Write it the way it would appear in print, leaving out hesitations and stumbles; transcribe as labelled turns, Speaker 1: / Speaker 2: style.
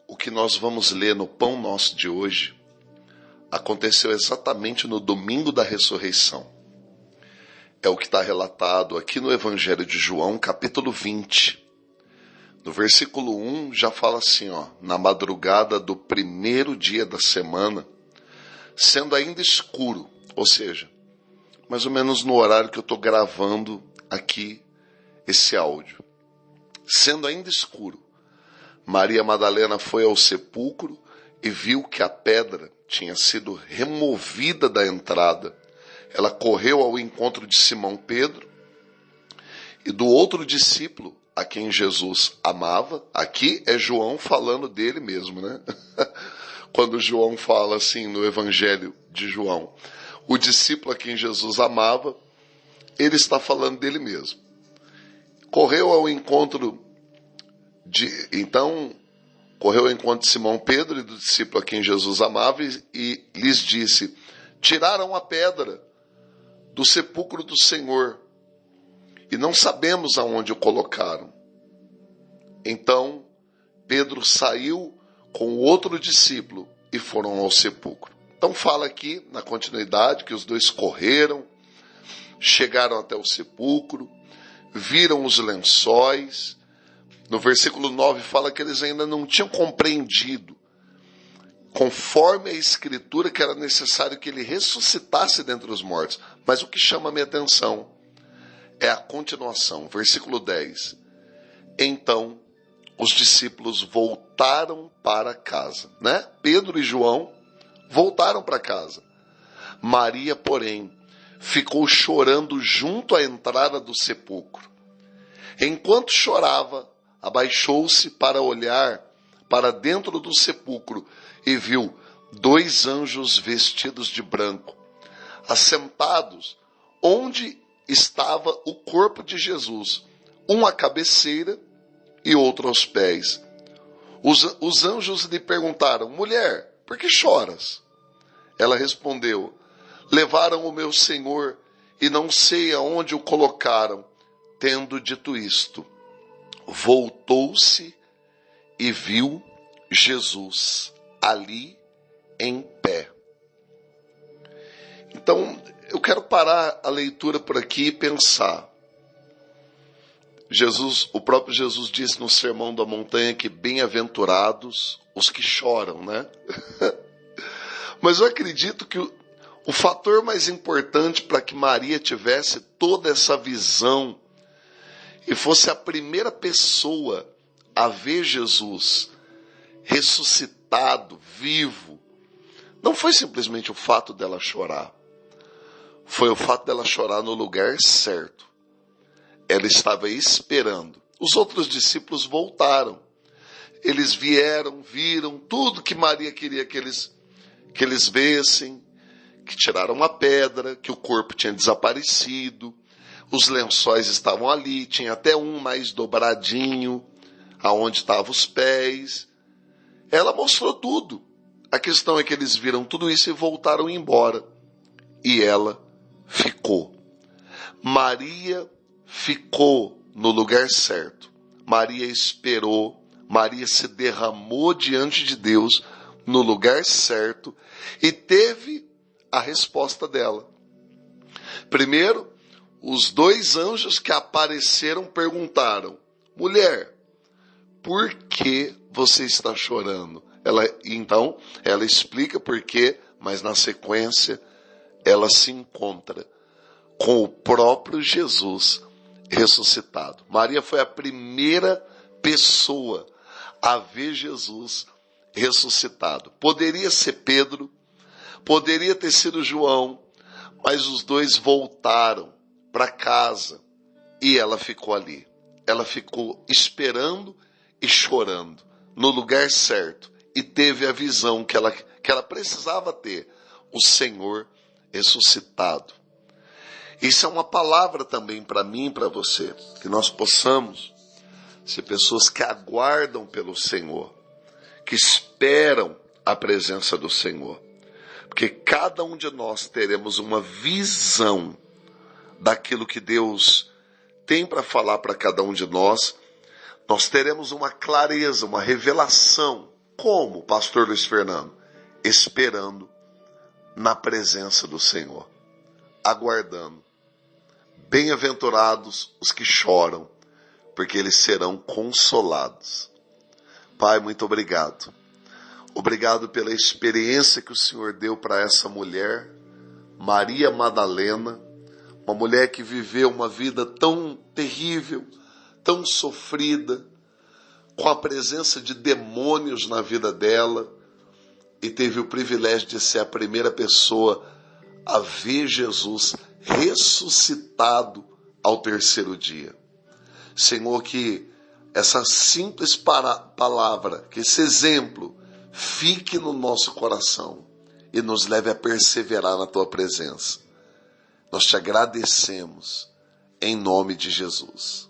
Speaker 1: O que nós vamos ler no Pão Nosso de hoje aconteceu exatamente no domingo da ressurreição. É o que está relatado aqui no Evangelho de João, capítulo 20. No versículo 1 já fala assim, na madrugada do primeiro dia da semana, sendo ainda escuro, ou seja, mais ou menos no horário que eu estou gravando aqui esse áudio. Sendo ainda escuro, Maria Madalena foi ao sepulcro e viu que a pedra tinha sido removida da entrada. Ela correu ao encontro de Simão Pedro e do outro discípulo a quem Jesus amava. Aqui é João falando dele mesmo, né? Quando João fala assim no Evangelho de João, o discípulo a quem Jesus amava, ele está falando dele mesmo. Correu ao encontro de Simão Pedro e do discípulo a quem Jesus amava e lhes disse: tiraram a pedra do sepulcro do Senhor e não sabemos aonde o colocaram. Então Pedro saiu com o outro discípulo e foram ao sepulcro. Então fala aqui na continuidade que os dois correram, chegaram até o sepulcro, viram os lençóis. No versículo 9 fala que eles ainda não tinham compreendido, conforme a Escritura, que era necessário que ele ressuscitasse dentre os mortos. Mas o que chama a minha atenção é a continuação. Versículo 10. Então os discípulos voltaram para casa, né? Pedro e João voltaram para casa. Maria, porém, ficou chorando junto à entrada do sepulcro. Enquanto chorava, abaixou-se para olhar para dentro do sepulcro e viu 2 anjos vestidos de branco, assentados onde estava o corpo de Jesus, um à cabeceira e outro aos pés. Os anjos lhe perguntaram: mulher, por que choras? Ela respondeu: levaram o meu Senhor e não sei aonde o colocaram. Tendo dito isto, voltou-se e viu Jesus ali em pé. Então, eu quero parar a leitura por aqui e pensar. O próprio Jesus disse no Sermão da Montanha que bem-aventurados os que choram, né? Mas eu acredito que o fator mais importante para que Maria tivesse toda essa visão e fosse a primeira pessoa a ver Jesus ressuscitado, vivo, não foi simplesmente o fato dela chorar. Foi o fato dela chorar no lugar certo. Ela estava esperando. Os outros discípulos voltaram. Eles vieram, viram tudo que Maria queria que eles vissem, que tiraram a pedra, que o corpo tinha desaparecido, os lençóis estavam ali, tinha até um mais dobradinho, aonde estavam os pés. Ela mostrou tudo. A questão é que eles viram tudo isso e voltaram embora. E ela ficou. Maria ficou no lugar certo. Maria esperou. Maria se derramou diante de Deus no lugar certo e teve a resposta dela. Primeiro, os 2 anjos que apareceram perguntaram: mulher, por que você está chorando? Então, ela explica por quê, mas na sequência, ela se encontra com o próprio Jesus ressuscitado. Maria foi a primeira pessoa a ver Jesus ressuscitado. Poderia ser Pedro, poderia ter sido João, mas os 2 voltaram para casa e ela ficou ali. Ela ficou esperando e chorando no lugar certo e teve a visão que ela precisava ter: o Senhor ressuscitado. Isso é uma palavra também para mim e para você, que nós possamos ser pessoas que aguardam pelo Senhor, que esperam a presença do Senhor, porque cada um de nós teremos uma visão daquilo que Deus tem para falar para cada um de nós. Nós teremos uma clareza, uma revelação Como, pastor Luiz Fernando? Esperando na presença do Senhor, aguardando. Bem-aventurados os que choram, porque eles serão consolados. Pai, muito obrigado. Obrigado pela experiência que o Senhor deu para essa mulher, Maria Madalena, uma mulher que viveu uma vida tão terrível, tão sofrida, com a presença de demônios na vida dela, e teve o privilégio de ser a primeira pessoa a ver Jesus ressuscitado ao terceiro dia. Senhor, que essa simples palavra, que esse exemplo fique no nosso coração e nos leve a perseverar na Tua presença. Nós te agradecemos em nome de Jesus.